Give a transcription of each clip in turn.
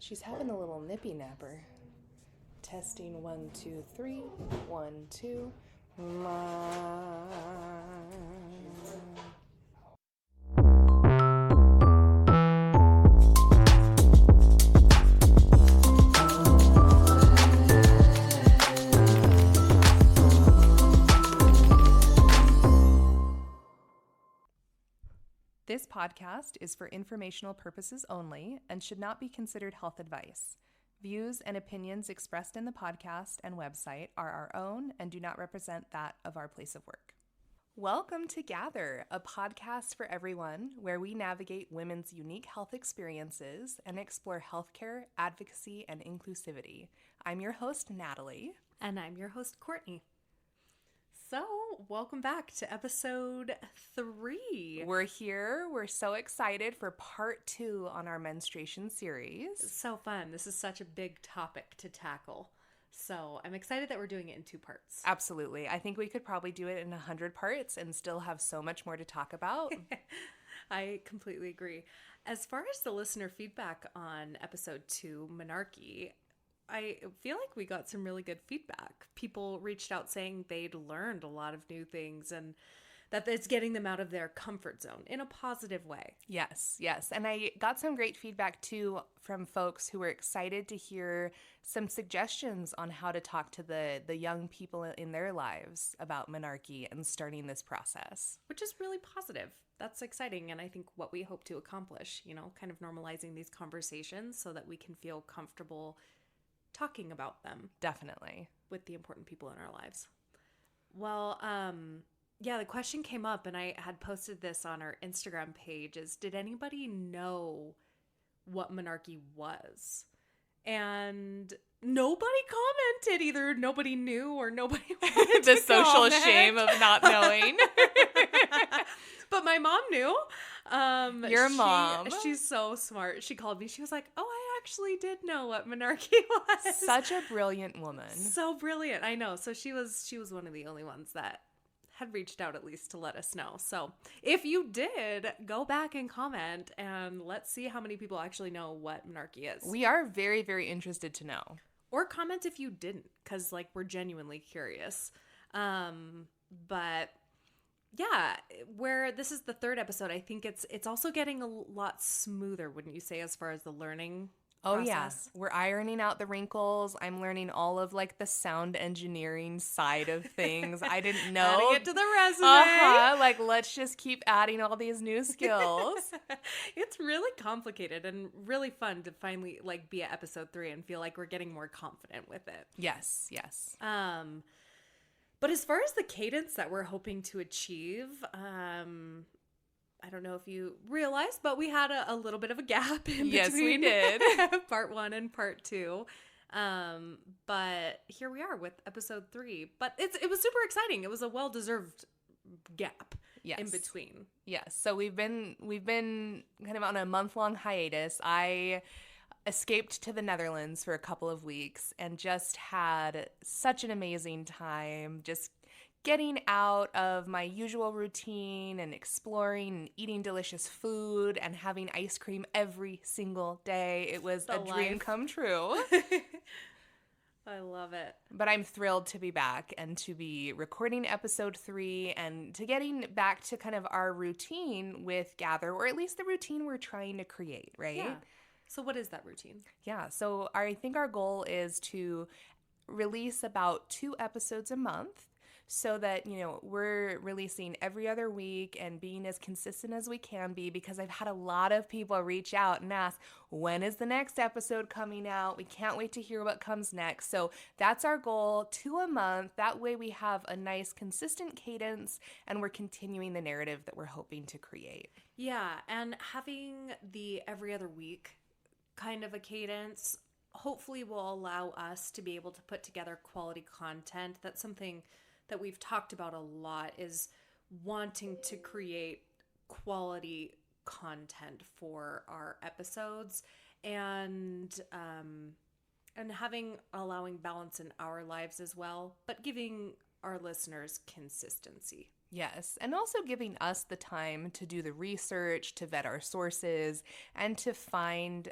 She's having a little nippy napper. Testing 1, 2, 3. 1, 2. This podcast is for informational purposes only and should not be considered health advice. Views and opinions expressed in the podcast and website are our own and do not represent that of our place of work. Welcome to Gather, a podcast for everyone where we navigate women's unique health experiences and explore healthcare, advocacy, and inclusivity. I'm your host, Natalie. And I'm your host, Courtney. So, welcome back to episode 3. We're here. We're so excited for part 2 on our menstruation series. So fun. This is such a big topic to tackle. So, I'm excited that we're doing it in 2 parts. Absolutely. I think we could probably do it in 100 parts and still have so much more to talk about. I completely agree. As far as the listener feedback on episode 2, menarche, I feel like we got some really good feedback. People reached out saying they'd learned a lot of new things and that it's getting them out of their comfort zone in a positive way. Yes. And I got some great feedback too from folks who were excited to hear some suggestions on how to talk to the young people in their lives about menarche and starting this process. Which is really positive. That's exciting, and I think what we hope to accomplish, kind of normalizing these conversations so that we can feel comfortable talking about them. Definitely. With the important people in our lives. Well, the question came up, and I had posted this on our Instagram page, is did anybody know what menarche was? And nobody commented. Either nobody knew or nobody wanted the to social comment. shame of not knowing. But my mom knew. Your mom. She's so smart. She called me. She was like, oh, I actually did know what menarche was. Such a brilliant woman. So brilliant. I know. So she was one of the only ones that had reached out at least to let us know. So if you did, go back and comment and let's see how many people actually know what menarche is. We are very, very interested to know. Or comment if you didn't, because we're genuinely curious. But yeah, where this is the 3rd episode, I think it's also getting a lot smoother, wouldn't you say, as far as the learning process? Yeah. We're ironing out the wrinkles. I'm learning all of the sound engineering side of things. I didn't know. Adding it to the resume. Let's just keep adding all these new skills. It's really complicated and really fun to finally be at episode 3 and feel like we're getting more confident with it. Yes. But as far as the cadence that we're hoping to achieve, I don't know if you realized, but we had a little bit of a gap in between. Yes, we did. Part 1 and part 2. But here we are with episode 3. But it was super exciting. It was a well-deserved gap in between. Yes. So we've been kind of on a month-long hiatus. I escaped to the Netherlands for a couple of weeks and just had such an amazing time just getting out of my usual routine and exploring and eating delicious food and having ice cream every single day. It was a dream come true. I love it. But I'm thrilled to be back and to be recording episode 3 and to getting back to kind of our routine with Gather, or at least the routine we're trying to create, right? Yeah. So what is that routine? Yeah. So I think our goal is to release about 2 episodes a month so that, we're releasing every other week and being as consistent as we can be, because I've had a lot of people reach out and ask, when is the next episode coming out? We can't wait to hear what comes next. So that's our goal, 2 a month. That way we have a nice consistent cadence and we're continuing the narrative that we're hoping to create. Yeah. And having the every other week kind of a cadence hopefully will allow us to be able to put together quality content. That's something that we've talked about a lot, is wanting to create quality content for our episodes and allowing balance in our lives as well, but giving our listeners consistency. Yes, and also giving us the time to do the research, to vet our sources, and to find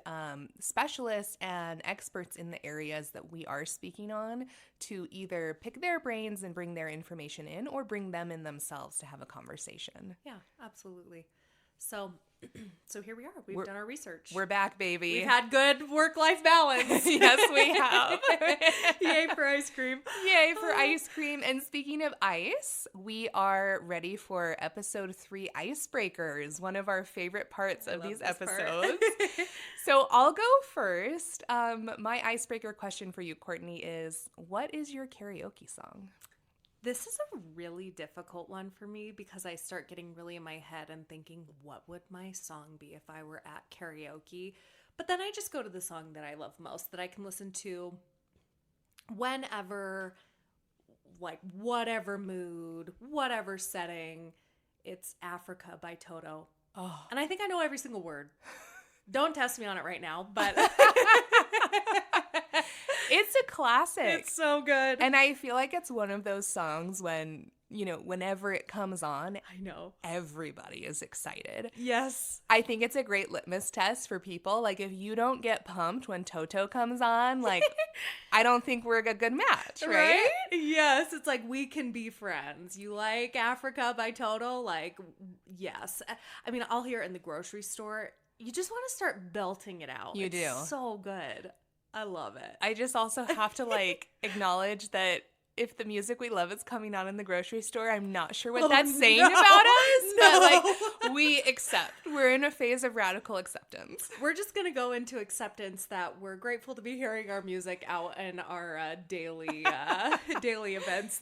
specialists and experts in the areas that we are speaking on to either pick their brains and bring their information in or bring them in themselves to have a conversation. Yeah, absolutely. So, so here we are. We've done our research. We're back, baby. We've had good work-life balance. Yes, we have. Yay for ice cream. Yay for ice cream. And speaking of ice, we are ready for episode 3, icebreakers, one of our favorite parts of these episodes. So I'll go first. My icebreaker question for you, Courtney, is what is your karaoke song? This is a really difficult one for me because I start getting really in my head and thinking, what would my song be if I were at karaoke? But then I just go to the song that I love most, that I can listen to whenever, like whatever mood, whatever setting. It's Africa by Toto. Oh. And I think I know every single word. Don't test me on it right now, but... It's a classic. It's so good. And I feel like it's one of those songs when, whenever it comes on, I know. Everybody is excited. Yes. I think it's a great litmus test for people. Like, if you don't get pumped when Toto comes on, like, I don't think we're a good match, right? Yes. It's like, we can be friends. You like Africa by Toto? Like, yes. I mean, I'll hear it in the grocery store. You just want to start belting it out. You do. It's so good. I love it. I just also have to acknowledge that if the music we love is coming on in the grocery store, I'm not sure what that's saying about us, but we accept. We're in a phase of radical acceptance. We're just going to go into acceptance that we're grateful to be hearing our music out in our daily events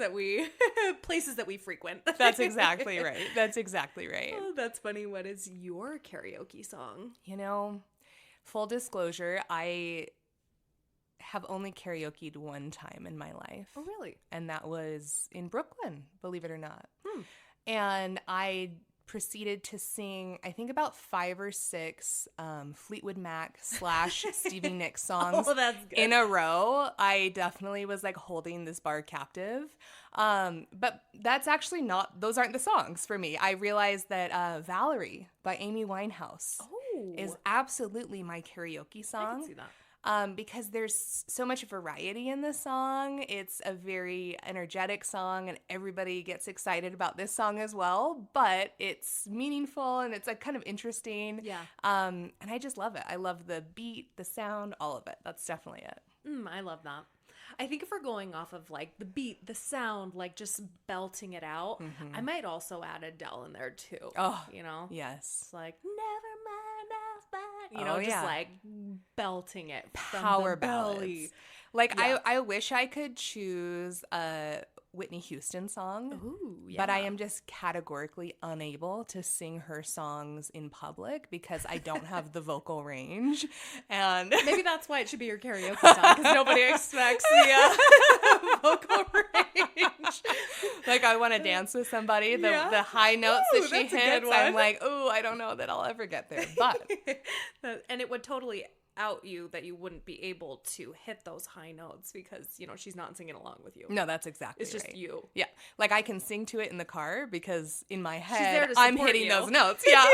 places that we frequent. That's exactly right. That's exactly right. Oh, that's funny. What is your karaoke song? Full disclosure, I have only karaoke'd one time in my life. Oh, really? And that was in Brooklyn, believe it or not. And I proceeded to sing, I think about 5 or 6 Fleetwood Mac / Stevie Nicks songs in a row. I definitely was holding this bar captive. But that's actually those aren't the songs for me. I realized that Valerie by Amy Winehouse is absolutely my karaoke song. I can see that. Because there's so much variety in this song. It's a very energetic song, and everybody gets excited about this song as well. But it's meaningful, and it's kind of interesting. Yeah. And I just love it. I love the beat, the sound, all of it. That's definitely it. I love that. I think if we're going off of the beat, the sound, just belting it out, I might also add Adele in there too. Oh, It's yes. never mind, I'll find, just belting it. Power ballads. Belly. I wish I could choose a Whitney Houston song. Ooh, yeah. But I am just categorically unable to sing her songs in public because I don't have the vocal range. And maybe that's why it should be your karaoke song, because nobody expects the vocal range. I want to dance with somebody. The high notes that she hits, I'm I don't know that I'll ever get there. But and it would totally out you that you wouldn't be able to hit those high notes because she's not singing along with you. No, that's exactly it's just right. you. Yeah, I can sing to it in the car because in my She's there head to I'm support hitting you. those notes. Yeah.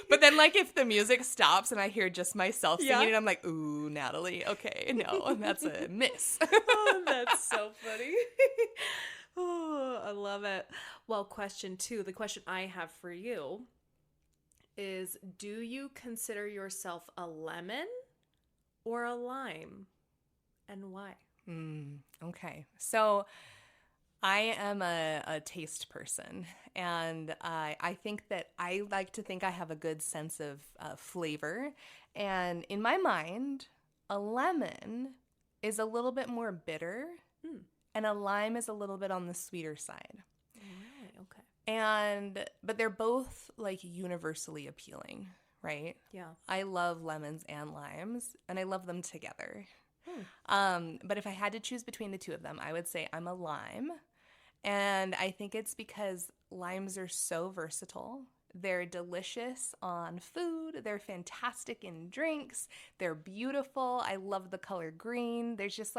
But then if the music stops and I hear just myself singing, I'm like, ooh, Natalie, okay, no, that's a miss. Oh, that's so funny. Oh, I love it. Well, question 2, the question I have for you is, do you consider yourself a lemon or a lime, and why? Okay. So I am a taste person, and I think that I like to think I have a good sense of flavor. And in my mind, a lemon is a little bit more bitter, and a lime is a little bit on the sweeter side. Really? Okay. But they're both universally appealing. Right? Yeah. I love lemons and limes, and I love them together. But if I had to choose between the two of them, I would say I'm a lime. And I think it's because limes are so versatile. They're delicious on food. They're fantastic in drinks. They're beautiful. I love the color green. There's just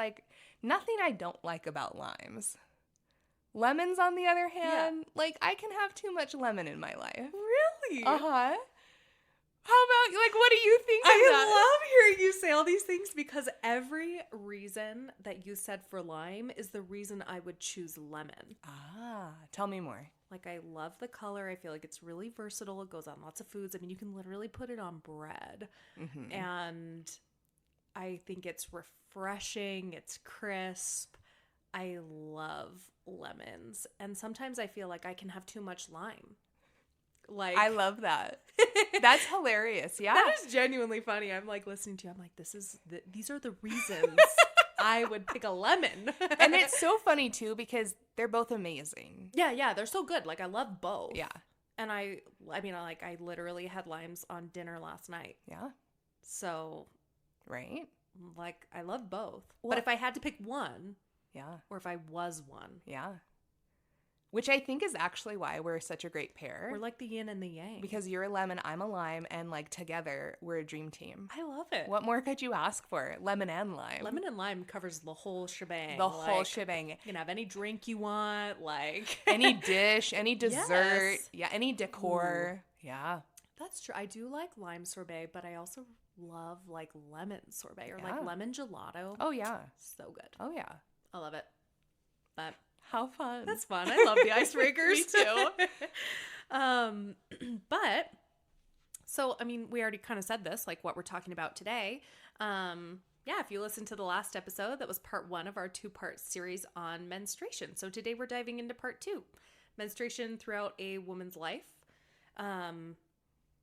nothing I don't like about limes. Lemons, on the other Yeah. hand, like, I can have too much lemon in my life. Really? Uh-huh. How about, like, what do you think of I that? love hearing you say all these things because every reason that you said for lime is the reason I would choose lemon. Ah, tell me more. Like, I love the color. I feel like it's really versatile. It goes on lots of foods. I mean, you can literally put it on bread. Mm-hmm. And I think it's refreshing. It's crisp. I love lemons. And sometimes I feel like I can have too much lime. Like, I love that. That's hilarious. Yeah. that is genuinely funny. I'm like listening to you. I'm like, these are the reasons I would pick a lemon. And it's so funny too because they're both amazing. yeah, they're so good. Like, I love both. Yeah. And I mean, I literally had limes on dinner last night. Yeah. So, Right? like, I love both. Well- But if I had to pick one, Yeah. or if I was one, Yeah. Which I think is actually why we're such a great pair. we're like the yin and the yang. Because you're a lemon, I'm a lime, and like together we're a dream team. I love it. What more could you ask for? Lemon and lime. Lemon and lime covers the whole shebang. The whole Like, shebang. You can have any drink you want, like Any dish, any dessert, Yes. yeah, any decor. Yeah. That's true. I do like lime sorbet, but I also love like lemon sorbet or Yeah. like lemon gelato. Oh yeah. So good. Oh yeah. I love it. But How fun. that's fun. I love the icebreakers. Me too. But so I mean, we already kind of said this, like what we're talking about today. Yeah, if you listen to the last episode, that was part 1 of our 2-part series on menstruation. So today we're diving into part 2, menstruation throughout a woman's life.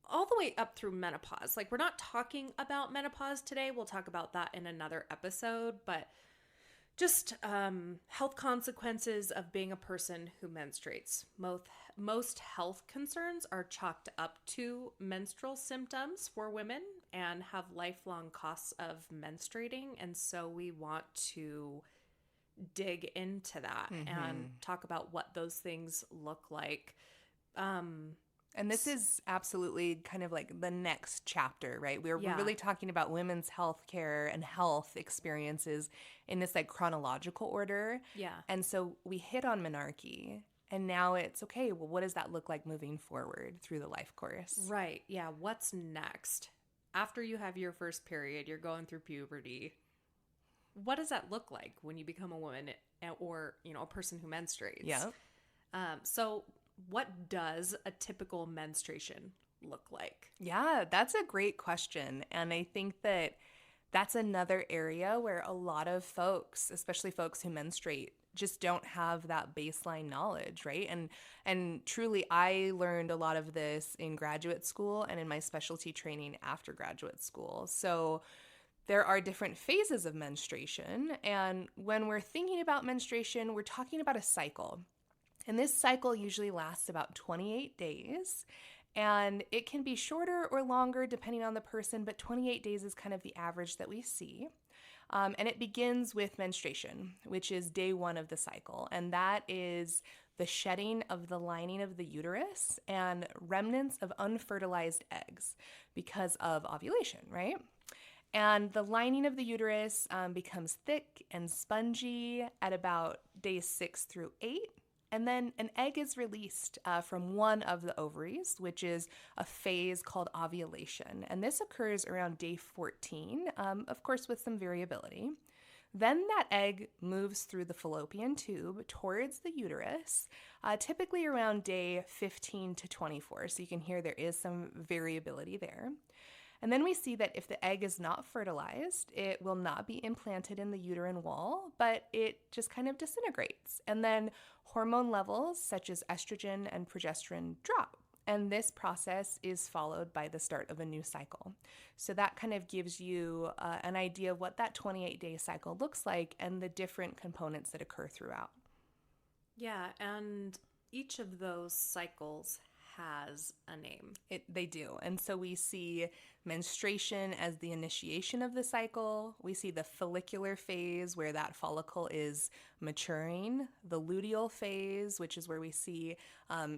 All the way up through menopause. Like, we're not talking about menopause today. We'll talk about that in another episode, but just health consequences of being a person who menstruates. Most health concerns are chalked up to menstrual symptoms for women and have lifelong costs of menstruating. And so we want to dig into that and talk about what those things look like. And this is absolutely kind of like the next chapter, right? We're Yeah. really talking about women's health care and health experiences in this like chronological order. Yeah. And so we hit on menarche, and now it's okay, well, what does that look like moving forward through the life course? Right. Yeah. What's next? After you have your first period, you're going through puberty. What does that look like when you become a woman or, a person who menstruates? Yeah. So what does a typical menstruation look like? Yeah, that's a great question. And I think that that's another area where a lot of folks, especially folks who menstruate, just don't have that baseline knowledge, right? And truly, I learned a lot of this in graduate school and in my specialty training after graduate school. So there are different phases of menstruation. And when we're thinking about menstruation, we're talking about a cycle. And this cycle usually lasts about 28 days. And it can be shorter or longer depending on the person, but 28 days is kind of the average that we see. And it begins with menstruation, which is day 1 of the cycle. And that is the shedding of the lining of the uterus and remnants of unfertilized eggs because of ovulation, right? And the lining of the uterus becomes thick and spongy at about days 6 through 8. And then an egg is released from one of the ovaries, which is a phase called ovulation. And this occurs around day 14, of course, with some variability. Then that egg moves through the fallopian tube towards the uterus, typically around day 15 to 24. So you can hear there is some variability there. And then we see that if the egg is not fertilized, it will not be implanted in the uterine wall, but it just kind of disintegrates. And then hormone levels such as estrogen and progesterone drop. And this process is followed by the start of a new cycle. So that kind of gives you an idea of what that 28-day cycle looks like and the different components that occur throughout. Yeah, and each of those cycles has a name. They do. And so we see menstruation as the initiation of the cycle. We see the follicular phase where that follicle is maturing, the luteal phase, which is where we see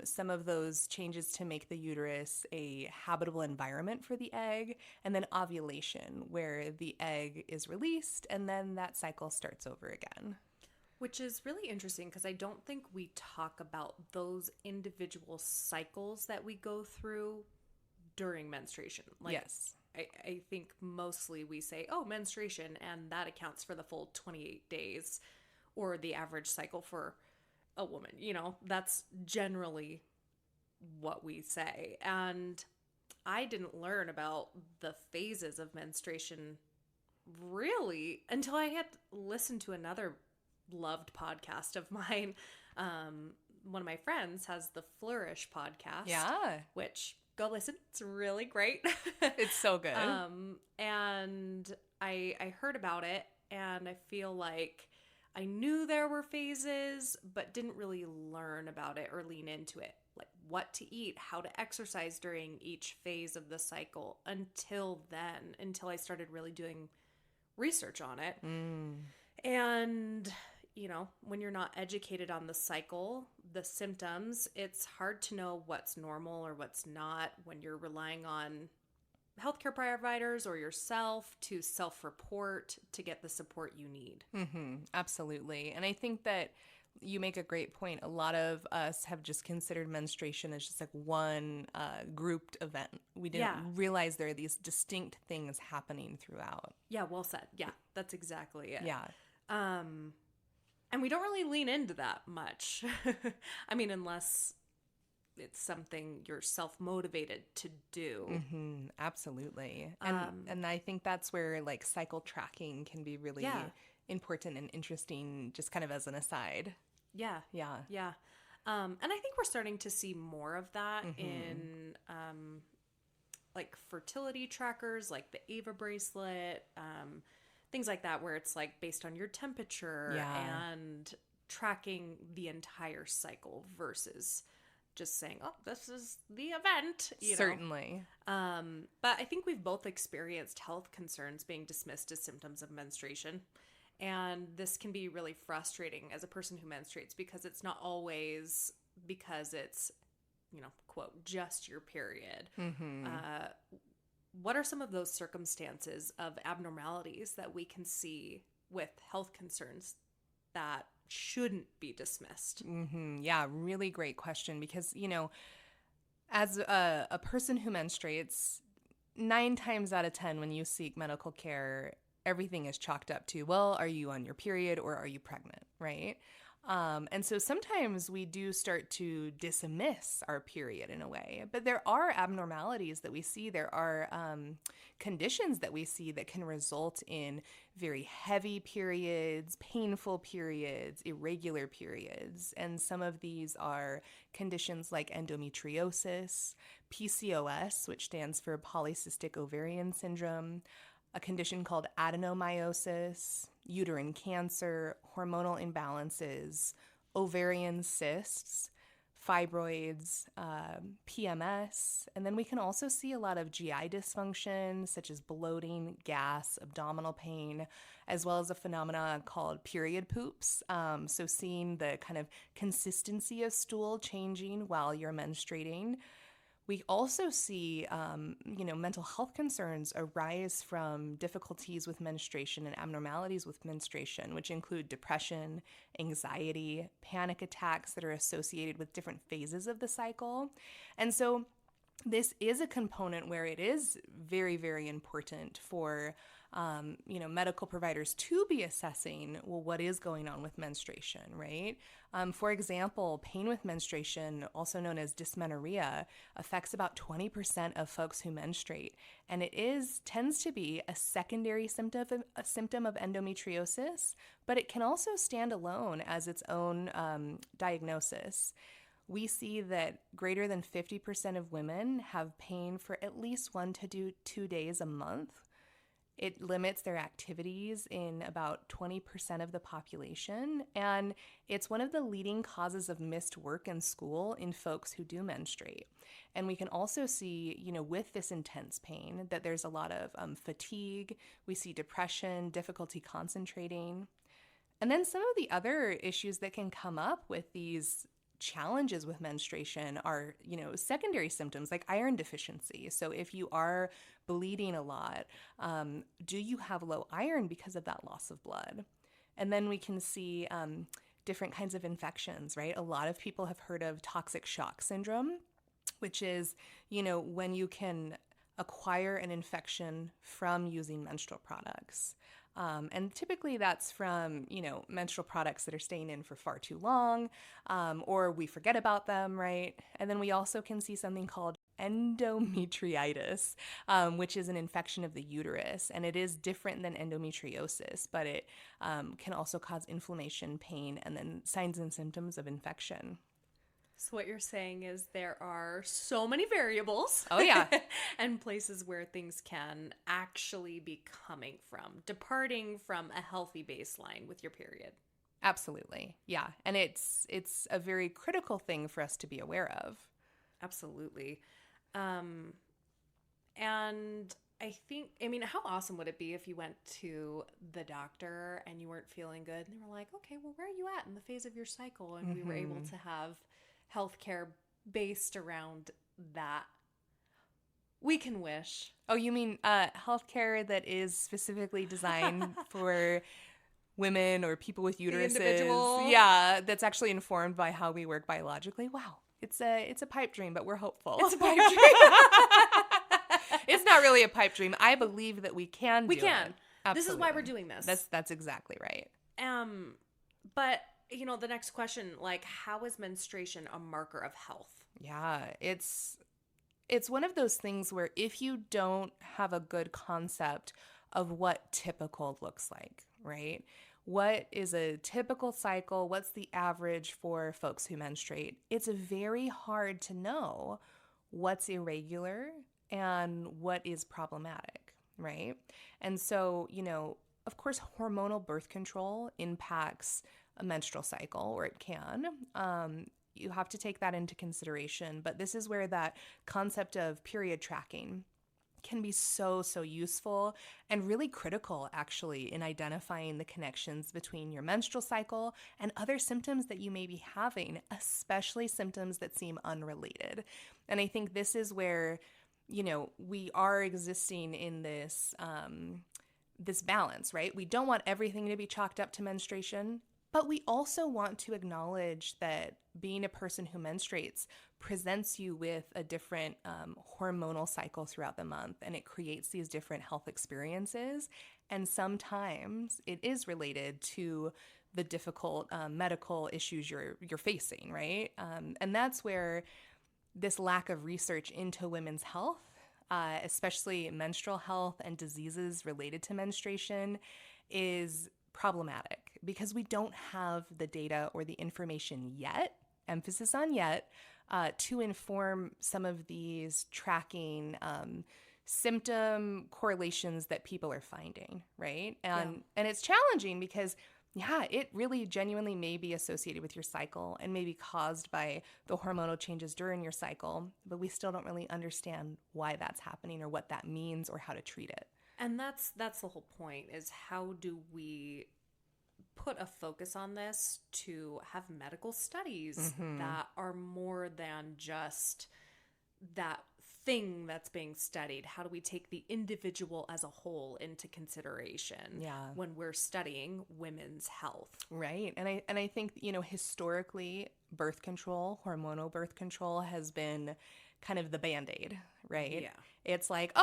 some of those changes to make the uterus a habitable environment for the egg, and then ovulation, where the egg is released and then that cycle starts over again. Which is really interesting because I don't think we talk about those individual cycles that we go through during menstruation. Like, Yes. I think mostly we say, oh, menstruation, and that accounts for the full 28 days or the average cycle for a woman. You know, that's generally what we say. And I didn't learn about the phases of menstruation really until I had listened to another loved podcast of mine. One of my friends has the Flourish podcast. Yeah. Which go listen. It's really great. It's so good. And I heard about it, and I feel like I knew there were phases, but didn't really learn about it or lean into it. Like what to eat, how to exercise during each phase of the cycle until I started really doing research on it. And, you know, when you're not educated on the cycle, the symptoms, it's hard to know what's normal or what's not when you're relying on healthcare providers or yourself to self-report to get the support you need. Absolutely. And I think that you make a great point. A lot of us have just considered menstruation as just like one grouped event. We didn't realize there are these distinct things happening throughout. Yeah, well said. Yeah, that's exactly it. Yeah. And we don't really lean into that much. I mean, unless it's something you're self-motivated to do. Absolutely. And I think that's where like cycle tracking can be really important and interesting, just kind of as an aside. Yeah. And I think we're starting to see more of that in like fertility trackers, like the Ava bracelet, things like that, where it's like based on your temperature and tracking the entire cycle versus just saying, oh, this is the event. Certainly. But I think we've both experienced health concerns being dismissed as symptoms of menstruation. And this can be really frustrating as a person who menstruates because it's not always because it's, you know, quote, just your period. What are some of those circumstances of abnormalities that we can see with health concerns that shouldn't be dismissed? Yeah, really great question because, you know, as a person who menstruates, 9 times out of 10 when you seek medical care, everything is chalked up to, well, are you on your period or are you pregnant, right? And so sometimes we do start to dismiss our period in a way, but there are abnormalities that we see. There are conditions that we see that can result in very heavy periods, painful periods, irregular periods. And some of these are conditions like endometriosis, PCOS, which stands for polycystic ovarian syndrome, a condition called adenomyosis, uterine cancer, hormonal imbalances, ovarian cysts, fibroids, PMS, and then we can also see a lot of GI dysfunction such as bloating, gas, abdominal pain, as well as a phenomenon called period poops. So seeing the kind of consistency of stool changing while you're menstruating. We also see, mental health concerns arise from difficulties with menstruation and abnormalities with menstruation, which include depression, anxiety, panic attacks that are associated with different phases of the cycle. And so this is a component where it is very, very important for medical providers to be assessing, well, what is going on with menstruation, right? For example, pain with menstruation, also known as dysmenorrhea, affects about 20% of folks who menstruate, and it tends to be a secondary symptom of endometriosis, but it can also stand alone as its own diagnosis. We see that greater than 50% of women have pain for at least 1 to 2 days a month. It limits their activities in about 20% of the population, and it's one of the leading causes of missed work and school in folks who do menstruate. And we can also see, with this intense pain, that there's a lot of fatigue. We see depression, difficulty concentrating. And then some of the other issues that can come up with these challenges with menstruation are, secondary symptoms like iron deficiency. So if you are bleeding a lot, do you have low iron because of that loss of blood? And then we can see different kinds of infections, right? A lot of people have heard of toxic shock syndrome, which is, when you can acquire an infection from using menstrual products. And typically that's from, menstrual products that are staying in for far too long, or we forget about them, right? And then we also can see something called endometritis, which is an infection of the uterus. And it is different than endometriosis, but it can also cause inflammation, pain, and then signs and symptoms of infection. So what you're saying is there are so many variables. Oh, yeah. And places where things can actually be coming from, departing from a healthy baseline with your period. Absolutely. Yeah. And it's a very critical thing for us to be aware of. Absolutely. And I think, how awesome would it be if you went to the doctor and you weren't feeling good and they were like, okay, well, where are you at in the phase of your cycle? And we were able to have healthcare based around that. We can wish. Oh, you mean healthcare that is specifically designed for women or people with uteruses? The individual. Yeah, that's actually informed by how we work biologically. Wow, it's a pipe dream, but we're hopeful. It's a pipe dream. It's not really a pipe dream. I believe that we can. We can. Absolutely. This is why we're doing this. That's exactly right. But the next question, like, how is menstruation a marker of health? Yeah, it's one of those things where if you don't have a good concept of what typical looks like, right? What is a typical cycle? What's the average for folks who menstruate? It's very hard to know what's irregular and what is problematic, right? And so, of course, hormonal birth control impacts a menstrual cycle, or it can. You have to take that into consideration. But this is where that concept of period tracking can be so useful and really critical, actually, in identifying the connections between your menstrual cycle and other symptoms that you may be having, especially symptoms that seem unrelated. And I think this is where, we are existing in this this balance, right? We don't want everything to be chalked up to menstruation, but we also want to acknowledge that being a person who menstruates presents you with a different hormonal cycle throughout the month, and it creates these different health experiences. And sometimes it is related to the difficult medical issues you're facing, right? And that's where this lack of research into women's health, especially menstrual health and diseases related to menstruation, is problematic because we don't have the data or the information yet, emphasis on yet, to inform some of these tracking symptom correlations that people are finding, right? And it's challenging because, it really genuinely may be associated with your cycle and may be caused by the hormonal changes during your cycle, but we still don't really understand why that's happening or what that means or how to treat it. And that's the whole point, is how do we put a focus on this to have medical studies that are more than just that thing that's being studied? How do we take the individual as a whole into consideration when we're studying women's health? Right. And I think, historically, birth control, hormonal birth control has been kind of the Band-Aid, right? Yeah. It's like,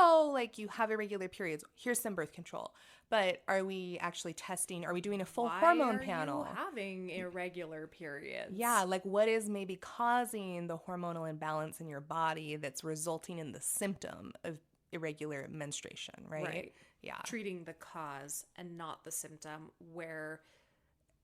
you have irregular periods, here's some birth control. But are we actually testing? Are we doing a full hormone panel? Why are you having irregular periods? Yeah, like what is maybe causing the hormonal imbalance in your body that's resulting in the symptom of irregular menstruation, right? Yeah. Treating the cause and not the symptom, where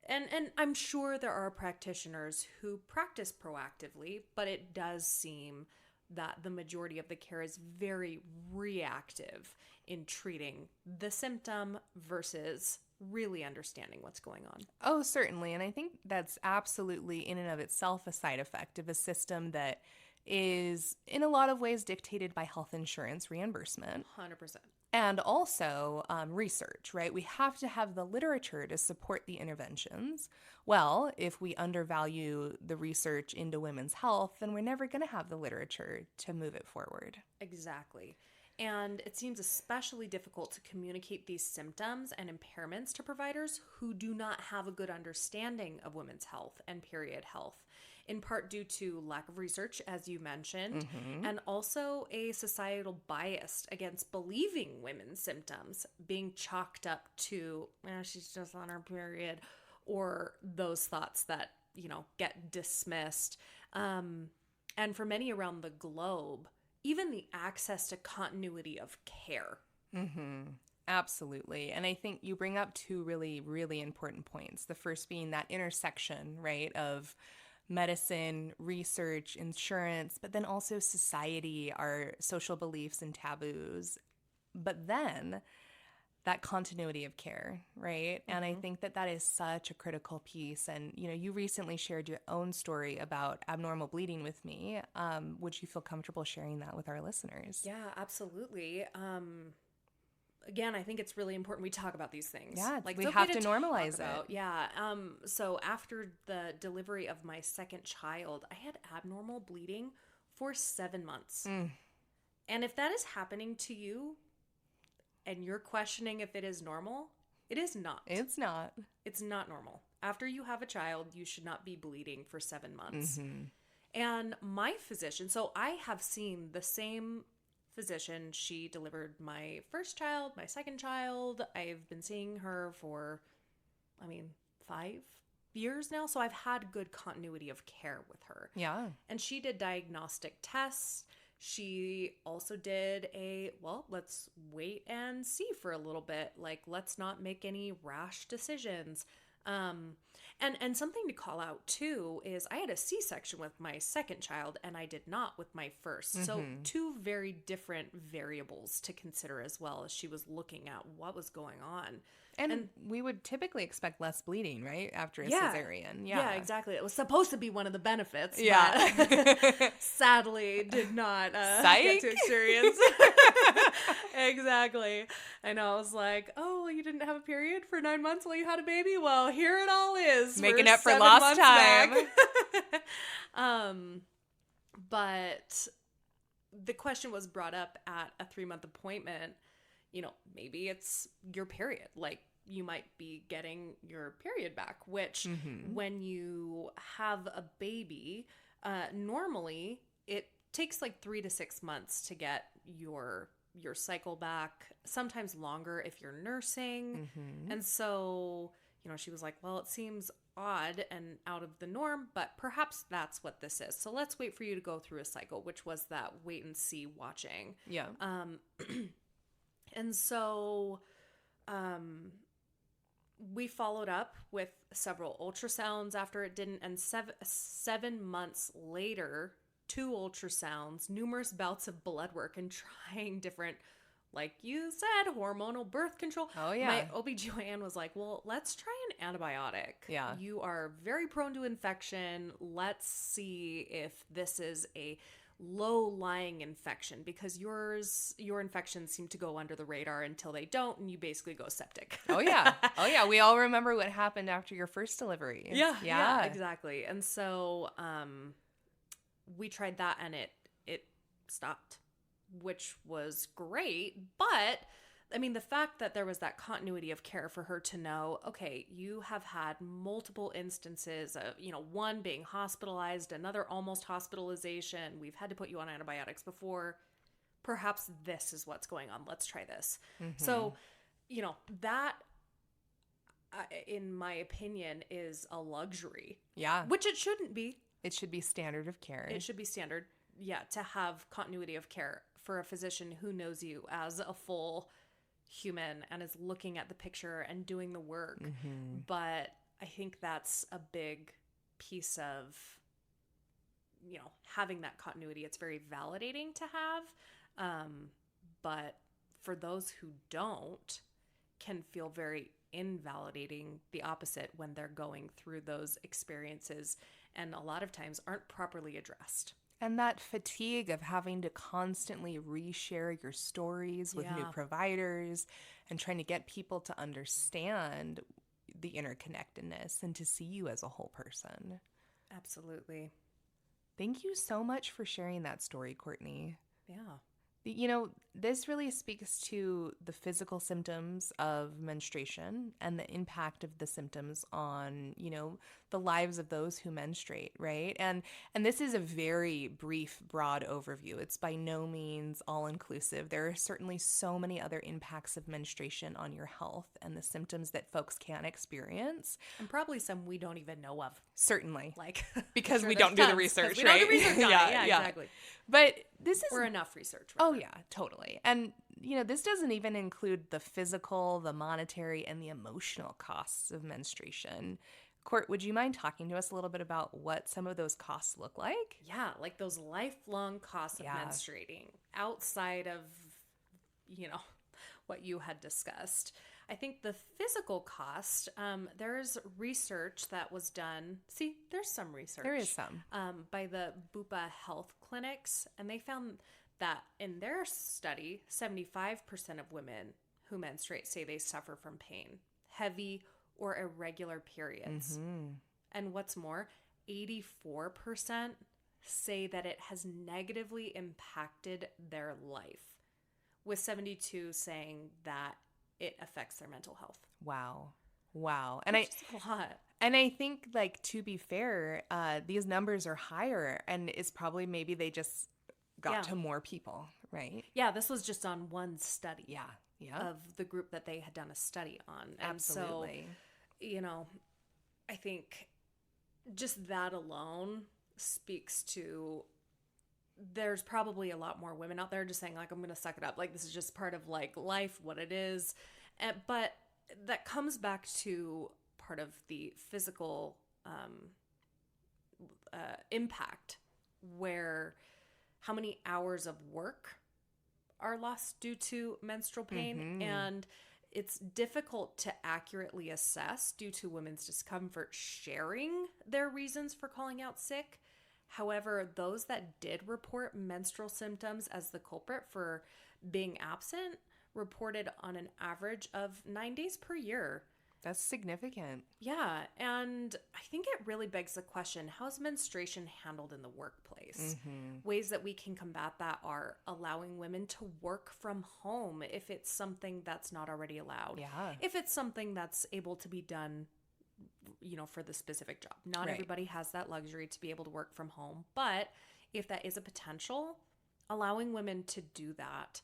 and I'm sure there are practitioners who practice proactively, but it does seem that the majority of the care is very reactive in treating the symptom versus really understanding what's going on. Oh, certainly. And I think that's absolutely in and of itself a side effect of a system that is in a lot of ways dictated by health insurance reimbursement. 100%. And also research, right? We have to have the literature to support the interventions. Well, if we undervalue the research into women's health, then we're never going to have the literature to move it forward. Exactly. And it seems especially difficult to communicate these symptoms and impairments to providers who do not have a good understanding of women's health and period health, in part due to lack of research, as you mentioned, and also a societal bias against believing women's symptoms being chalked up to, she's just on her period, or those thoughts that, get dismissed. And for many around the globe, even the access to continuity of care. Absolutely. And I think you bring up two really, really important points. The first being that intersection, right, of medicine, research, insurance, but then also society, our social beliefs and taboos. But then that continuity of care, right? And I think that is such a critical piece. And, you recently shared your own story about abnormal bleeding with me. Would you feel comfortable sharing that with our listeners? Yeah, absolutely. Again, I think it's really important we talk about these things. Yeah, we have to normalize it. Yeah. So after the delivery of my second child, I had abnormal bleeding for 7 months. And if that is happening to you, and you're questioning if it is normal, it is not. It's not. It's not normal. After you have a child, you should not be bleeding for 7 months. And my physician, so I have seen the same physician. She delivered my first child, my second child. I've been seeing her for, 5 years now. So I've had good continuity of care with her. Yeah. And she did diagnostic tests. She also did let's wait and see for a little bit. Like, let's not make any rash decisions. And something to call out too is I had a C-section with my second child and I did not with my first. So two very different variables to consider as well as she was looking at what was going on. And we would typically expect less bleeding, right? After a cesarean. Yeah, exactly. It was supposed to be one of the benefits. Yeah. But sadly did not get to experience. Exactly. I know. I was like, oh, you didn't have a period for 9 months while you had a baby? Well, here it all is. Making up for lost time. But the question was brought up at a 3-month appointment. Maybe it's your period. Like, you might be getting your period back, which when you have a baby, normally it takes like 3 to 6 months to get your cycle back, sometimes longer if you're nursing. And so, she was like, well, it seems odd and out of the norm, but perhaps that's what this is. So let's wait for you to go through a cycle, which was that wait and see watching. Yeah. And so we followed up with several ultrasounds after it didn't. And 7 months later, 2 ultrasounds, numerous bouts of blood work, and trying different, like you said, hormonal birth control. Oh, yeah. My OBGYN was like, well, let's try an antibiotic. Yeah. You are very prone to infection. Let's see if this is a low-lying infection, because your infections seem to go under the radar until they don't, and you basically go septic. Oh yeah. We all remember what happened after your first delivery. Yeah, exactly. And so we tried that, and it stopped, which was great. But the fact that there was that continuity of care for her to know, okay, you have had multiple instances of, one being hospitalized, another almost hospitalization. We've had to put you on antibiotics before. Perhaps this is what's going on. Let's try this. So, that, in my opinion, is a luxury. Yeah. Which it shouldn't be. It should be standard of care. It should be standard, to have continuity of care for a physician who knows you as a full human and is looking at the picture and doing the work. But I think that's a big piece of, having that continuity. It's very validating to have. But for those who don't, can feel very invalidating, the opposite, when they're going through those experiences and a lot of times aren't properly addressed. And that fatigue of having to constantly reshare your stories with new providers and trying to get people to understand the interconnectedness and to see you as a whole person. Absolutely. Thank you so much for sharing that story, Courtney. Yeah. This really speaks to the physical symptoms of menstruation and the impact of the symptoms on, the lives of those who menstruate, right? And this is a very brief, broad overview. It's by no means all inclusive. There are certainly so many other impacts of menstruation on your health and the symptoms that folks can experience. And probably some we don't even know of. Certainly. Like, because sure we don't do the tons, research, we right? don't do research on it. Yeah, exactly. But this is... Or enough research. Oh, yeah, totally. And, this doesn't even include the physical, the monetary, and the emotional costs of menstruation. Court, would you mind talking to us a little bit about what some of those costs look like? Yeah, like those lifelong costs of menstruating outside of, what you had discussed. I think the physical cost, there's research that was done. See, there's some research. There is some. By the Bupa Health Clinics, and they found that in their study, 75% of women who menstruate say they suffer from pain, heavy or irregular periods. Mm-hmm. And what's more, 84% say that it has negatively impacted their life, with 72 saying that it affects their mental health. Wow. And Which is a lot. And I think, to be fair, these numbers are higher, and it's probably maybe they just got to more people, right? Yeah, this was just on one study. Yeah. Of the group that they had done a study on. And absolutely. So, I think just that alone speaks to there's probably a lot more women out there just saying, I'm going to suck it up. This is just part of, life, what it is. But that comes back to part of the physical impact, where how many hours of work are lost due to menstrual pain. Mm-hmm. And it's difficult to accurately assess due to women's discomfort sharing their reasons for calling out sick. However, those that did report menstrual symptoms as the culprit for being absent reported on an average of 9 days per year. That's significant. Yeah, and I think it really begs the question, how is menstruation handled in the workplace? Mm-hmm. Ways that we can combat that are allowing women to work from home if it's something that's not already allowed. Yeah. If it's something that's able to be done, for the specific job. Not everybody has that luxury to be able to work from home, but if that is a potential, allowing women to do that.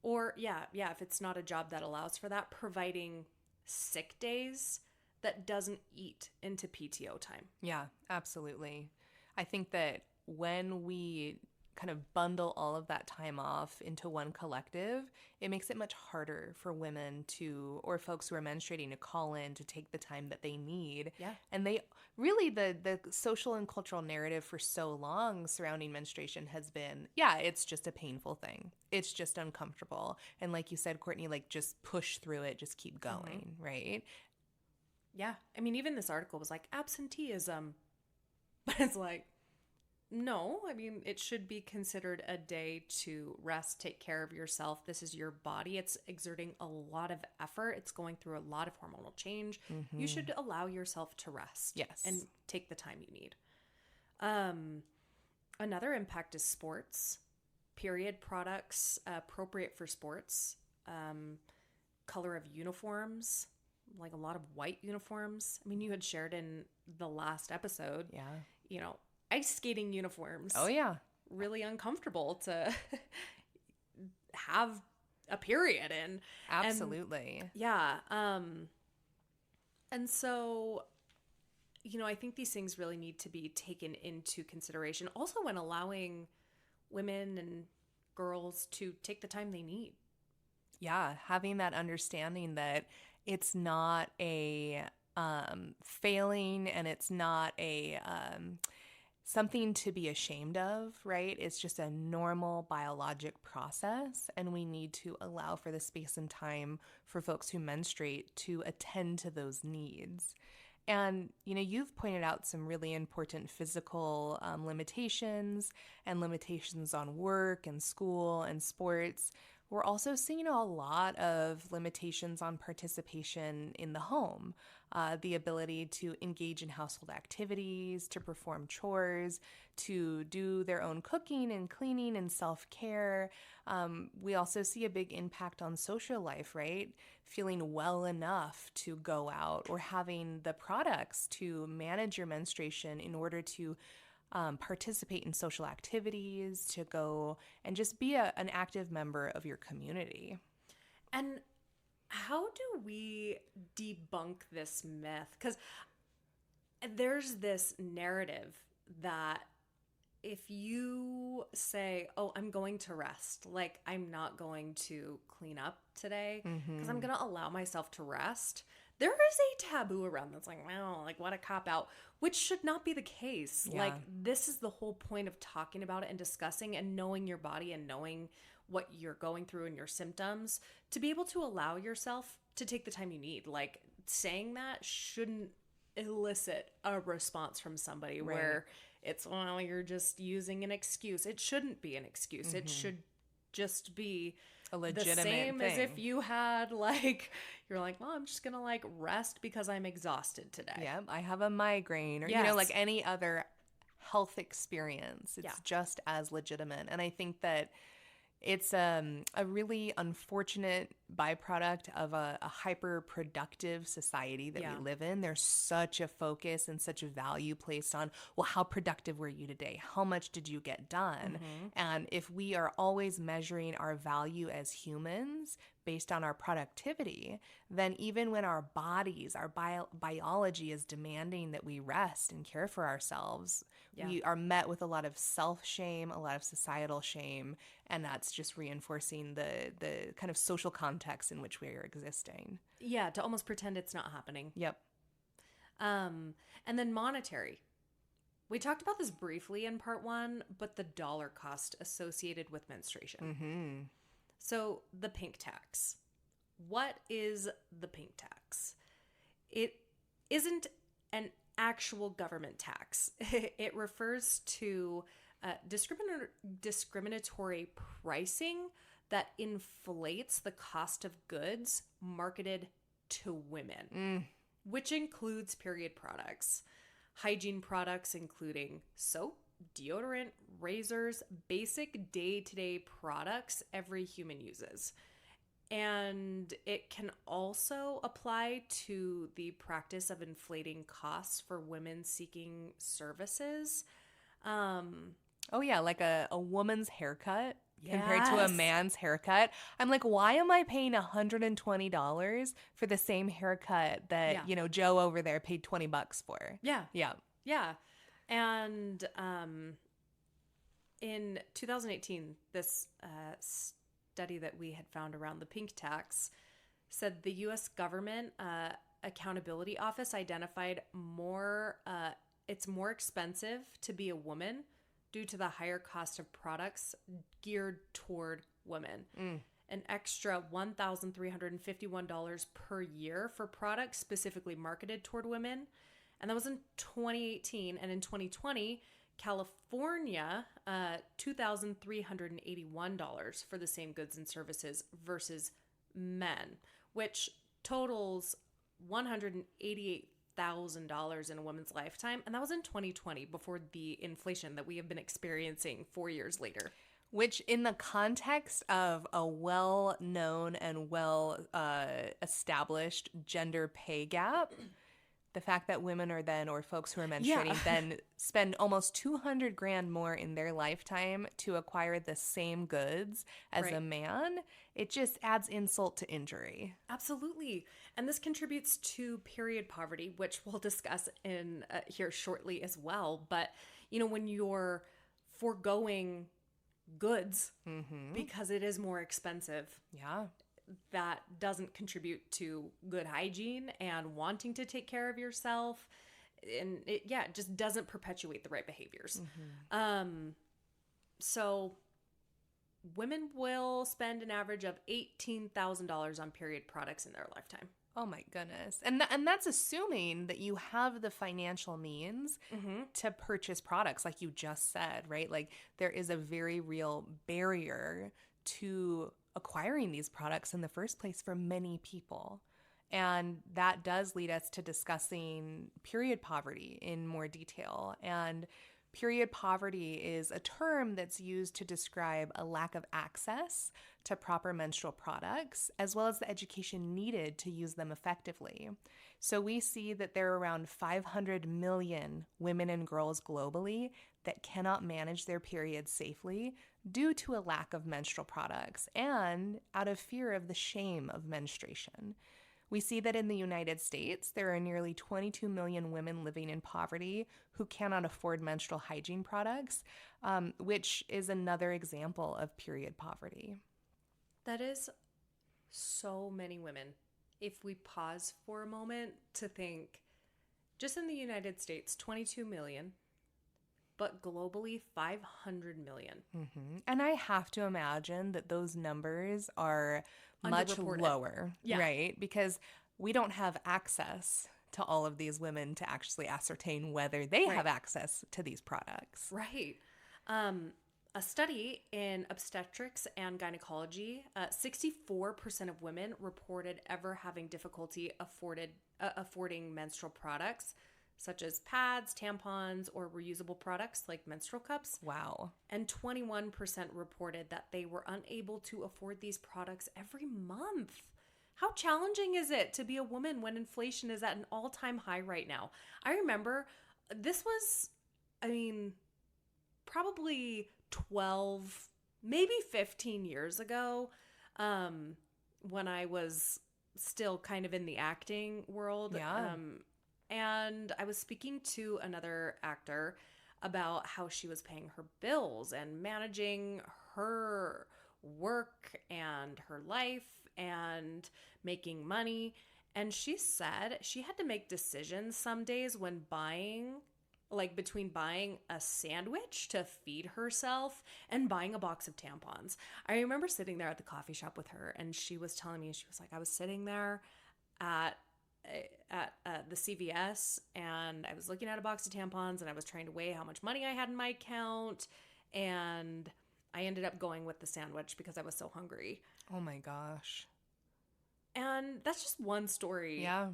Or if it's not a job that allows for that, providing sick days that doesn't eat into PTO time. Yeah, absolutely. I think that when we kind of bundle all of that time off into one collective, it makes it much harder for women or folks who are menstruating to call in to take the time that they need. Yeah. And they really, the social and cultural narrative for so long surrounding menstruation has been, it's just a painful thing. It's just uncomfortable. And like you said, Courtney, just push through it, just keep going, right? Yeah. I mean, even this article was absenteeism, but it's no, I mean, it should be considered a day to rest, take care of yourself. This is your body. It's exerting a lot of effort. It's going through a lot of hormonal change. Mm-hmm. You should allow yourself to rest. Yes. And take the time you need. Another impact is sports. Period products appropriate for sports. Color of uniforms, a lot of white uniforms. I mean, you had shared in the last episode. Yeah. Ice skating uniforms. Oh, yeah. Really uncomfortable to have a period in. Absolutely. And so, I think these things really need to be taken into consideration. Also when allowing women and girls to take the time they need. Yeah, having that understanding that it's not a failing and it's not a... something to be ashamed of, right? It's just a normal biologic process, and we need to allow for the space and time for folks who menstruate to attend to those needs. And, you've pointed out some really important physical limitations and limitations on work and school and sports. We're also seeing a lot of limitations on participation in the home, the ability to engage in household activities, to perform chores, to do their own cooking and cleaning and self-care. We also see a big impact on social life, right? Feeling well enough to go out or having the products to manage your menstruation in order to participate in social activities, to go and just be an active member of your community. And how do we debunk this myth? Because there's this narrative that if you say, oh, I'm going to rest, like I'm not going to clean up today because I'm going to allow myself to rest, there is a taboo around that's like, wow, like what a cop out, which should not be the case. Yeah. Like this is the whole point of talking about it and discussing and knowing your body and knowing what you're going through and your symptoms to be able to allow yourself to take the time you need. Like saying that shouldn't elicit a response from somebody where it's, well, you're just using an excuse. It shouldn't be an excuse. It should just be A legitimate the same thing. as if you had like, you're like, well, I'm just going to like rest because I'm exhausted today. Yeah, I have a migraine or, Yes. like any other health experience. It's just as legitimate. And I think that it's a really unfortunate byproduct of a hyper-productive society that we live in. There's such a focus and such a value placed on, well, how productive were you today? How much did you get done? And if we are always measuring our value as humans based on our productivity, then even when our bodies, our biology is demanding that we rest and care for ourselves, we are met with a lot of self-shame, a lot of societal shame, and that's just reinforcing the kind of social context in which we are existing. Yeah, to almost pretend it's not happening. Yep. And then monetary. We talked about this briefly in part 1, but the dollar cost associated with menstruation. So the pink tax. What is the pink tax? It isn't an actual government tax. It refers to discriminatory pricing that inflates the cost of goods marketed to women, which includes period products, hygiene products including soap, deodorant, razors, basic day-to-day products every human uses. And it can also apply to the practice of inflating costs for women seeking services. Oh, yeah, like a woman's haircut compared to a Yes. man's haircut. I'm like, why am I paying $120 for the same haircut that, Joe over there paid $20 for? Yeah. Yeah. Yeah. And in 2018, this study that we had found around the pink tax said the U.S. government accountability office identified it's more expensive to be a woman due to the higher cost of products geared toward women. An extra $1,351 per year for products specifically marketed toward women. And that was in 2018. And in 2020, California, $2,381 for the same goods and services versus men, which totals $188,000 in a woman's lifetime. And that was in 2020, before the inflation that we have been experiencing 4 years later. Which, in the context of a well-known and well-established gender pay gap, the fact that women are then, or folks who are menstruating, then spend almost $200,000 more in their lifetime to acquire the same goods as a man, it just adds insult to injury. Absolutely. And this contributes to period poverty, which we'll discuss in here shortly as well. But, when you're foregoing goods because it is more expensive. Yeah. That doesn't contribute to good hygiene and wanting to take care of yourself. And it just doesn't perpetuate the right behaviors. So women will spend an average of $18,000 on period products in their lifetime. Oh my goodness. And that's assuming that you have the financial means to purchase products, like you just said, right? Like there is a very real barrier to acquiring these products in the first place for many people. And that does lead us to discussing period poverty in more detail. And period poverty is a term that's used to describe a lack of access to proper menstrual products, as well as the education needed to use them effectively. So we see that there are around 500 million women and girls globally that cannot manage their periods safely due to a lack of menstrual products and out of fear of the shame of menstruation. We see that in the United States, there are nearly 22 million women living in poverty who cannot afford menstrual hygiene products, which is another example of period poverty. That is so many women. If we pause for a moment to think, just in the United States, 22 million, but globally 500 million. Mm-hmm. And I have to imagine that those numbers are much lower, right? Because we don't have access to all of these women to actually ascertain whether they have access to these products. Right. A study in obstetrics and gynecology, 64% of women reported ever having difficulty affording menstrual products, such as pads, tampons, or reusable products like menstrual cups. Wow. And 21% reported that they were unable to afford these products every month. How challenging is it to be a woman when inflation is at an all-time high right now? I remember this was, probably 12, maybe 15 years ago, when I was still kind of in the acting world. Yeah. And I was speaking to another actor about how she was paying her bills and managing her work and her life and making money. And she said she had to make decisions some days when between buying a sandwich to feed herself and buying a box of tampons. I remember sitting there at the coffee shop with her, and she was telling me, she was like, I was sitting there at the CVS, and I was looking at a box of tampons, and I was trying to weigh how much money I had in my account, and I ended up going with the sandwich because I was so hungry. Oh my gosh. And that's just one story. Yeah.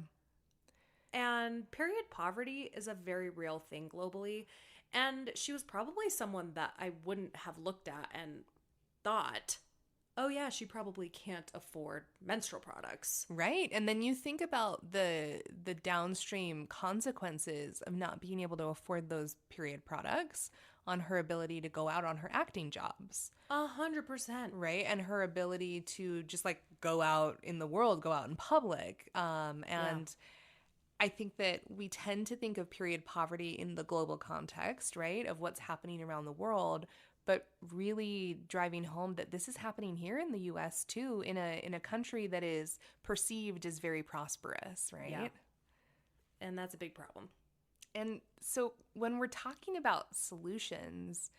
And period poverty is a very real thing globally, and she was probably someone that I wouldn't have looked at and thought, oh yeah, she probably can't afford menstrual products. Right. And then you think about the downstream consequences of not being able to afford those period products on her ability to go out on her acting jobs. 100%. Right. And her ability to just go out in the world, go out in public. I think that we tend to think of period poverty in the global context, right, of what's happening around the world, but really driving home that this is happening here in the U.S. too, in a country that is perceived as very prosperous, right? Yeah. And that's a big problem. And so when we're talking about solutions,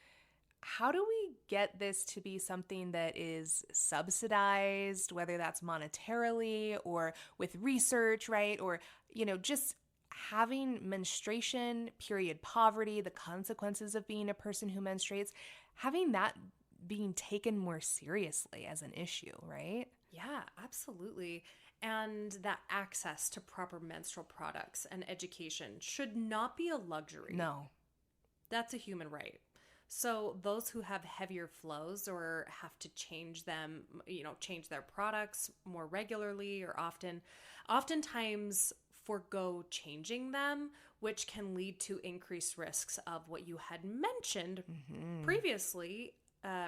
how do we get this to be something that is subsidized, whether that's monetarily or with research, right? Or, just having menstruation, period poverty, the consequences of being a person who menstruates, having that being taken more seriously as an issue, right? Yeah, absolutely. And that access to proper menstrual products and education should not be a luxury. No. That's a human right. So those who have heavier flows or have to change them, change their products more regularly or oftentimes forego changing them, which can lead to increased risks of what you had mentioned previously,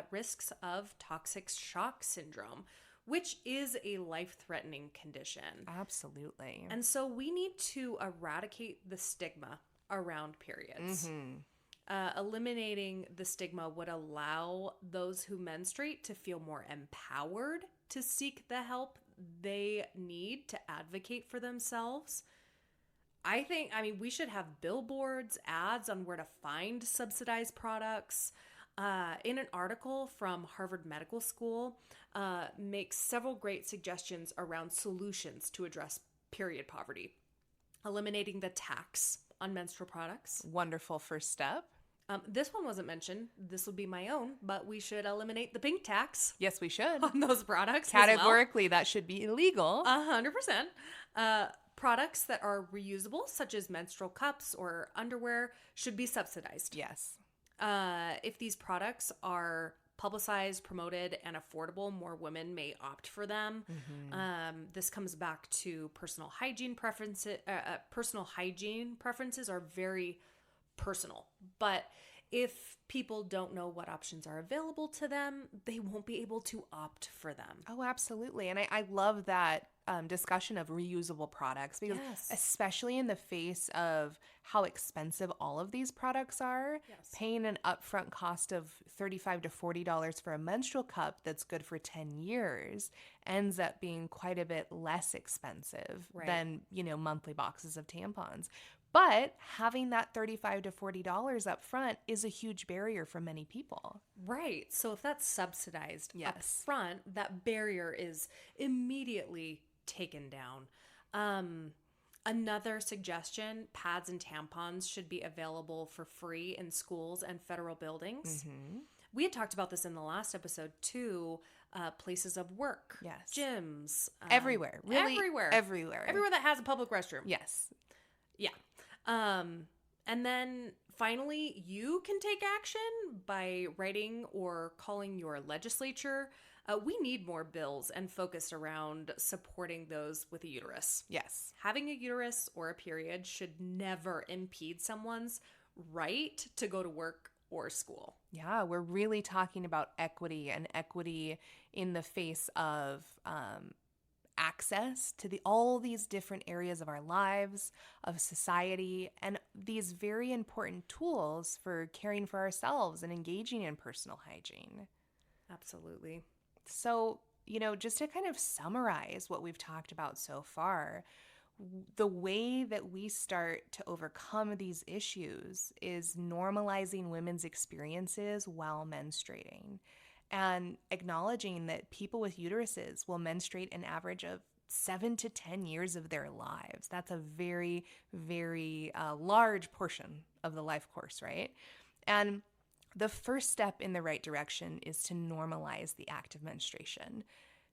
risks of toxic shock syndrome, which is a life-threatening condition. Absolutely. And so we need to eradicate the stigma around periods. Eliminating the stigma would allow those who menstruate to feel more empowered to seek the help they need to advocate for themselves. We should have billboards, ads on where to find subsidized products. In an article from Harvard Medical School, makes several great suggestions around solutions to address period poverty. Eliminating the tax on menstrual products. Wonderful first step. This one wasn't mentioned. This would be my own, but we should eliminate the pink tax Yes, we should. on those products. Categorically, that should be illegal. 100%. Products that are reusable, such as menstrual cups or underwear, should be subsidized. Yes. If these products are publicized, promoted, and affordable, more women may opt for them. This comes back to personal hygiene preferences. Personal hygiene preferences are very personal, but if people don't know what options are available to them, they won't be able to opt for them. Oh, absolutely. And I love that discussion of reusable products because especially in the face of how expensive all of these products are, paying an upfront cost of $35 to $40 for a menstrual cup that's good for 10 years ends up being quite a bit less expensive than, monthly boxes of tampons. But having that $35 to $40 up front is a huge barrier for many people. Right. So if that's subsidized up front, that barrier is immediately taken down. Another suggestion, pads and tampons should be available for free in schools and federal buildings. We had talked about this in the last episode too. Places of work, gyms. Everywhere. Really everywhere. Everywhere. Everywhere that has a public restroom. Yes. Yeah. And then finally, you can take action by writing or calling your legislature. We need more bills and focus around supporting those with a uterus. Yes. Having a uterus or a period should never impede someone's right to go to work or school. Yeah, we're really talking about equity and equity in the face of access to all these different areas of our lives, of society, and these very important tools for caring for ourselves and engaging in personal hygiene. Absolutely. So, just to kind of summarize what we've talked about so far, the way that we start to overcome these issues is normalizing women's experiences while menstruating. And acknowledging that people with uteruses will menstruate an average of 7 to 10 years of their lives. That's a very, very large portion of the life course, right? And the first step in the right direction is to normalize the act of menstruation,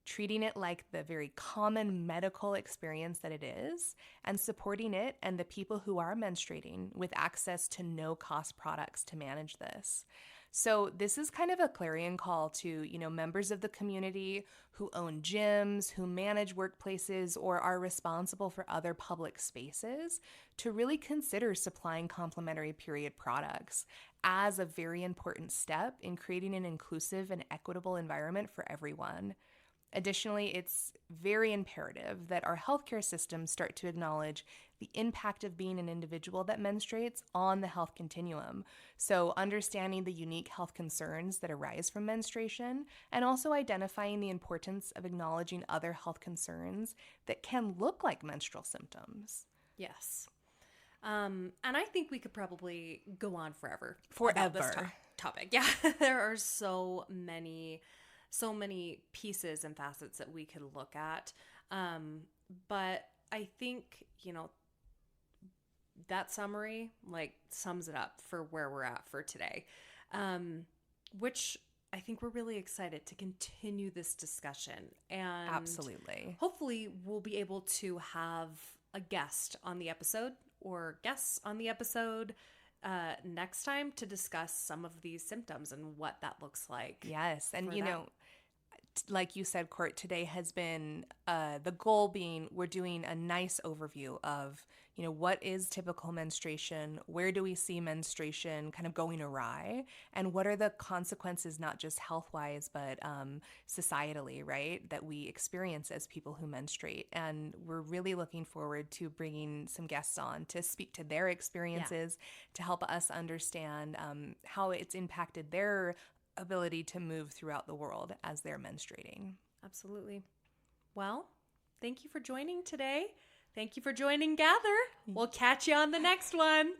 treating it like the very common medical experience that it is, and supporting it and the people who are menstruating with access to no-cost products to manage this. So this is kind of a clarion call to, members of the community who own gyms, who manage workplaces, or are responsible for other public spaces to really consider supplying complementary period products as a very important step in creating an inclusive and equitable environment for everyone. Additionally, it's very imperative that our healthcare systems start to acknowledge the impact of being an individual that menstruates on the health continuum. So understanding the unique health concerns that arise from menstruation, and also identifying the importance of acknowledging other health concerns that can look like menstrual symptoms. Yes. And I think we could probably go on forever. Forever. About this topic. Yeah. There are so many pieces and facets that we could look at. But I think, that summary sums it up for where we're at for today. Which I think we're really excited to continue this discussion. And absolutely. Hopefully we'll be able to have a guest on the episode or guests on the episode next time to discuss some of these symptoms and what that looks like. Yes. And, like you said, Court, today has been the goal being we're doing a nice overview of, what is typical menstruation? Where do we see menstruation kind of going awry? And what are the consequences, not just health-wise, but societally, right, that we experience as people who menstruate? And we're really looking forward to bringing some guests on to speak to their experiences, to help us understand how it's impacted their ability to move throughout the world as they're menstruating. Absolutely. Well, thank you for joining today. Thank you for joining Gather. We'll catch you on the next one.